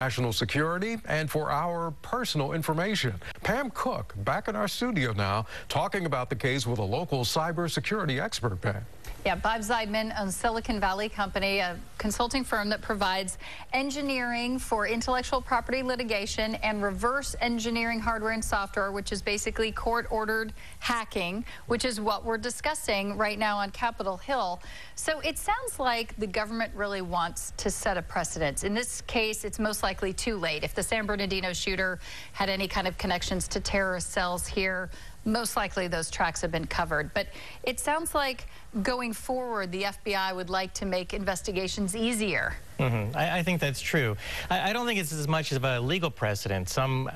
national security and for our personal information. Pam Cook back in our studio now talking about the case with a local cybersecurity expert, Pam. Yeah, Bob Zeidman owns Silicon Valley Company, a consulting firm that provides engineering for intellectual property litigation and reverse engineering hardware and software, which is basically court-ordered hacking, which is what we're discussing right now on Capitol Hill. So it sounds like the government really wants to set a precedent. In this case, it's most likely too late. If the San Bernardino shooter had any kind of connections to terrorist cells here, most likely those tracks have been covered. But it sounds like going forward, the FBI would like to make investigations easier. I think that's true. I don't think it's as much of a legal precedent. Some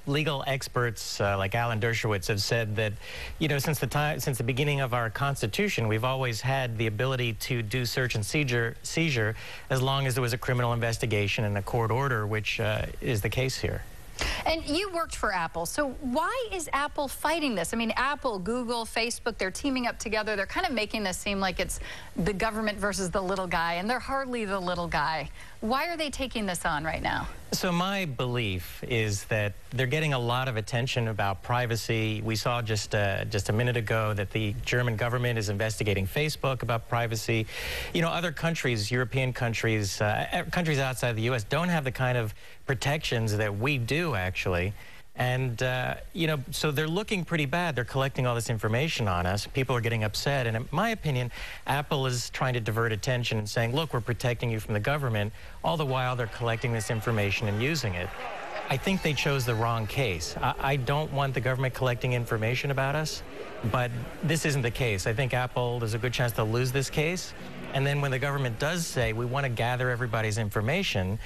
legal experts like Alan Dershowitz have said that, you know, since the beginning of our Constitution, we've always had the ability to do search and seizure as long as there was a criminal investigation and a court order, which is the case here. And you worked for Apple, so why is Apple fighting this? I mean, Apple, Google, Facebook, they're teaming up together. They're kind of making this seem like it's the government versus the little guy, and they're hardly the little guy. Why are they taking this on right now? So my belief is that they're getting a lot of attention about privacy. We saw just a minute ago that the German government is investigating Facebook about privacy. You know, other countries, European countries, countries outside the U.S. don't have the kind of protections that we do, actually. And, you know, so they're looking pretty bad. They're collecting all this information on us. People are getting upset. And in my opinion, Apple is trying to divert attention and saying, look, we're protecting you from the government. All the while, they're collecting this information and using it. I think they chose the wrong case. I don't want the government collecting information about us, but this isn't the case. I think Apple, there's a good chance they'll lose this case. And then when the government does say, we want to gather everybody's information,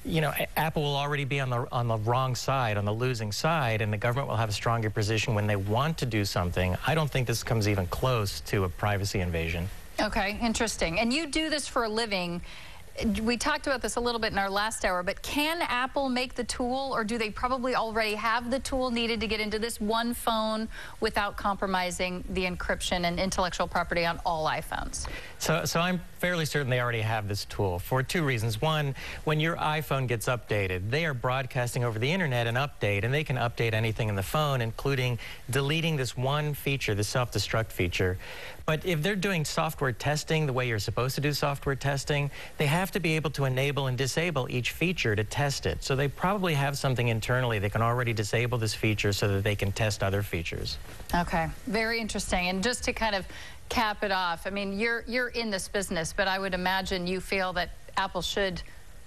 you know, Apple will already be on the wrong side, on the losing side, and the government will have a stronger position when they want to do something. I don't think this comes even close to a privacy invasion. Okay, interesting. And you do this for a living. We talked about this a little bit in our last hour, but can Apple make the tool, or do they probably already have the tool needed to get into this one phone without compromising the encryption and intellectual property on all iPhones? So I'm fairly certain they already have this tool for two reasons. One, when your iPhone gets updated, they are broadcasting over the internet an update, and they can update anything in the phone, including deleting this one feature, the self-destruct feature. But if they're doing software testing the way you're supposed to do software testing, they have to be able to enable and disable each feature to test it. So they probably have something internally that can already disable this feature so that they can test other features. Okay, very interesting. And just to kind of cap it off, I mean, you're in this business, but I would imagine you feel that Apple should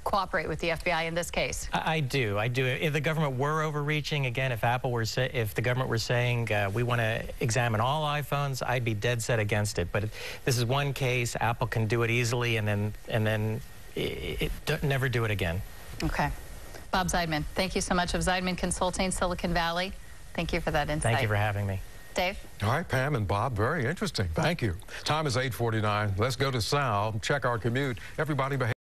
cooperate with the FBI in this case. I do. If the government were overreaching, again, if the government were saying we want to examine all iPhones, I'd be dead set against it. But this is one case. Apple can do it easily, and then never do it again. Okay. Bob Zeidman, thank you so much, of Zeidman Consulting, Silicon Valley. Thank you for that insight. Thank you for having me. Dave? All right, Pam and Bob, very interesting. Thank you. Time is 8:49. Let's go to Sal, check our commute. Everybody behave.